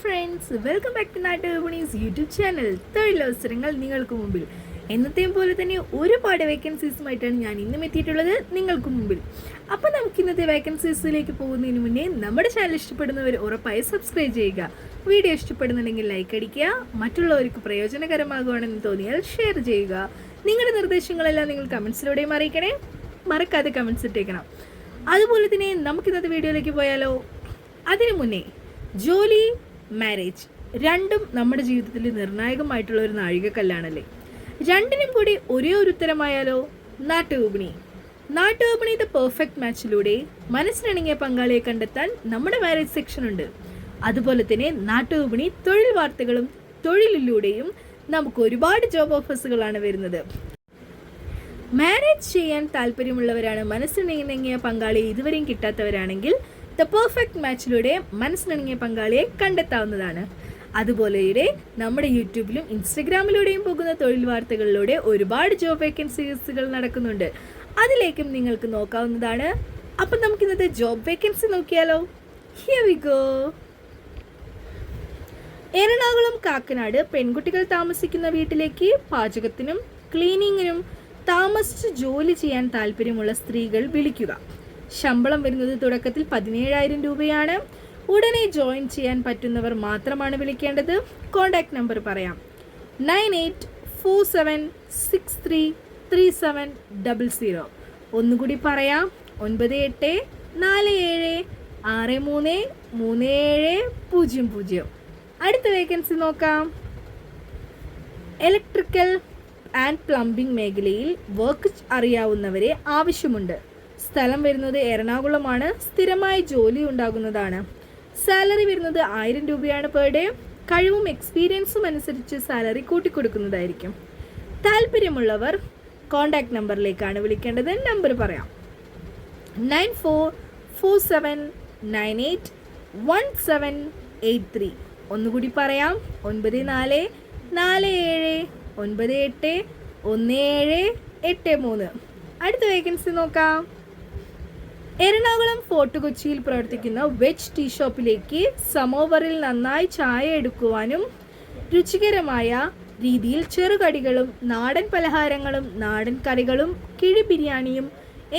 Friends, welcome back to നാട്ടുവിപണീസ് YouTube channel. തൊഴിലവസരങ്ങൾ നിങ്ങൾക്ക് മുമ്പിൽ എന്നത്തെയും പോലെ തന്നെ ഒരുപാട് വേക്കൻസീസുമായിട്ടാണ് ഞാൻ ഇന്നും എത്തിയിട്ടുള്ളത് നിങ്ങൾക്ക് മുമ്പിൽ. അപ്പോൾ നമുക്ക് ഇന്നത്തെ വേക്കൻസീസിലേക്ക് പോകുന്നതിന് മുന്നേ നമ്മുടെ ചാനൽ ഇഷ്ടപ്പെടുന്നവർ ഉറപ്പായി സബ്സ്ക്രൈബ് ചെയ്യുക. വീഡിയോ ഇഷ്ടപ്പെടുന്നുണ്ടെങ്കിൽ ലൈക്ക് അടിക്കുക, മറ്റുള്ളവർക്ക് പ്രയോജനകരമാകുവാണെന്ന് തോന്നിയാൽ ഷെയർ ചെയ്യുക. നിങ്ങളുടെ നിർദ്ദേശങ്ങളെല്ലാം നിങ്ങൾ കമൻസിലൂടെയും അറിയിക്കണേ, മറക്കാതെ കമൻസ് ഇട്ടേക്കണം. അതുപോലെ തന്നെ നമുക്കിന്നത്തെ വീഡിയോയിലേക്ക് പോയാലോ? അതിനു മുന്നേ ജോലി, മാരേജ് രണ്ടും നമ്മുടെ ജീവിതത്തിൽ നിർണായകമായിട്ടുള്ള ഒരു നാഴികക്കല്ലാണല്ലേ. രണ്ടിനും കൂടി ഒരേ ഒരു ഉത്തരമായാലോ? നാട്ടുവിപണി. നാട്ടുവിപണി ദ പെർഫെക്റ്റ് മാച്ചിലൂടെ മനസ്സിനിണങ്ങിയ പങ്കാളിയെ കണ്ടെത്താൻ നമ്മുടെ മാരേജ് സെക്ഷൻ ഉണ്ട്. അതുപോലെ തന്നെ നാട്ടുവിപണി തൊഴിൽ വാർത്തകളും തൊഴിലിലൂടെയും നമുക്ക് ഒരുപാട് ജോബ് ഓഫേഴ്സുകളാണ് വരുന്നത്. മാരേജ് ചെയ്യാൻ താല്പര്യമുള്ളവരാണ്, മനസ്സിനിണങ്ങിയ പങ്കാളിയെ ഇതുവരെയും കിട്ടാത്തവരാണെങ്കിൽ ദ പെർഫെക്റ്റ് മാച്ചിലൂടെ മനസ്സിനിണങ്ങിയ പങ്കാളിയെ കണ്ടെത്താവുന്നതാണ്. അതുപോലെ നമ്മുടെ യൂട്യൂബിലും ഇൻസ്റ്റഗ്രാമിലൂടെയും പോകുന്ന തൊഴിൽ വാർത്തകളിലൂടെ ഒരുപാട് ജോബ് വേക്കൻസീസുകൾ നടക്കുന്നുണ്ട്. അതിലേക്കും നിങ്ങൾക്ക് നോക്കാവുന്നതാണ്. അപ്പം നമുക്ക് ഇന്നത്തെ ജോബ് വേക്കൻസി നോക്കിയാലോ? Here we go. Ernakulam Kakkanad പെൺകുട്ടികൾ താമസിക്കുന്ന വീട്ടിലേക്ക് പാചകത്തിനും ക്ലീനിങ്ങിനും താമസിച്ച് ജോലി ചെയ്യാൻ താല്പര്യമുള്ള സ്ത്രീകൾ വിളിക്കുക. ശമ്പളം വരുന്നത് തുടക്കത്തിൽ 17,000 രൂപയാണ്. ഉടനെ ജോയിൻ ചെയ്യാൻ പറ്റുന്നവർ മാത്രമാണ് വിളിക്കേണ്ടത്. കോൺടാക്ട് നമ്പർ പറയാം: 9847633700. ഒന്നുകൂടി പറയാം: 9847633700. അടുത്ത വേക്കൻസി നോക്കാം. ഇലക്ട്രിക്കൽ ആൻഡ് പ്ലംബിംഗ് മേഖലയിൽ വർക്ക് അറിയാവുന്നവരെ ആവശ്യമുണ്ട്. സ്ഥലം വരുന്നത് എറണാകുളമാണ്. സ്ഥിരമായി ജോലി ഉണ്ടാകുന്നതാണ്. സാലറി വരുന്നത് 1000 രൂപയാണ് പെർ ഡേ. കഴിവും എക്സ്പീരിയൻസും അനുസരിച്ച് സാലറി കൂട്ടിക്കൊടുക്കുന്നതായിരിക്കും. താല്പര്യമുള്ളവർ കോൺടാക്ട് നമ്പറിലേക്കാണ് വിളിക്കേണ്ടത്. നമ്പർ പറയാം: 9447981783. ഒന്നുകൂടി പറയാം: 9447981783. അടുത്ത വേക്കൻസി നോക്കാം. എറണാകുളം ഫോർട്ട് കൊച്ചിയിൽ പ്രവർത്തിക്കുന്ന വെജ് ടീ ഷോപ്പിലേക്ക് സമോവറിൽ നന്നായി ചായ എടുക്കുവാനും രുചികരമായ രീതിയിൽ ചെറുകടികളും നാടൻ പലഹാരങ്ങളും നാടൻ കറികളും കിഴി ബിരിയാണിയും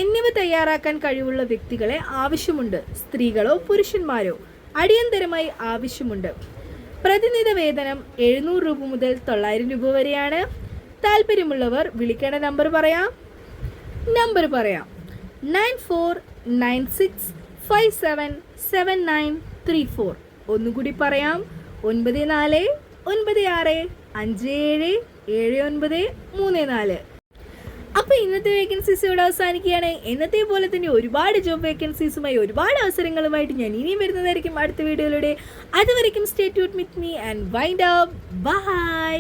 എന്നിവ തയ്യാറാക്കാൻ കഴിവുള്ള വ്യക്തികളെ ആവശ്യമുണ്ട്. സ്ത്രീകളോ പുരുഷന്മാരോ അടിയന്തരമായി ആവശ്യമുണ്ട്. പ്രതിനിധി വേതനം 700 രൂപ മുതൽ 900 രൂപ വരെയാണ്. താല്പര്യമുള്ളവർ വിളിക്കേണ്ട നമ്പർ പറയാം: 9496577934. ഒന്നുകൂടി പറയാം: 9496577934. അപ്പോൾ ഇന്നത്തെ വേക്കൻസീസ് ഇവിടെ അവസാനിക്കുകയാണ്. എന്നത്തെ പോലെ തന്നെ ഒരുപാട് ജോബ് വേക്കൻസീസുമായി ഒരുപാട് അവസരങ്ങളുമായിട്ട് ഞാൻ ഇനിയും വരുന്നതായിരിക്കും അടുത്ത വീഡിയോയിലൂടെ. അതുവരെയും stay tuned with me and wind up. By.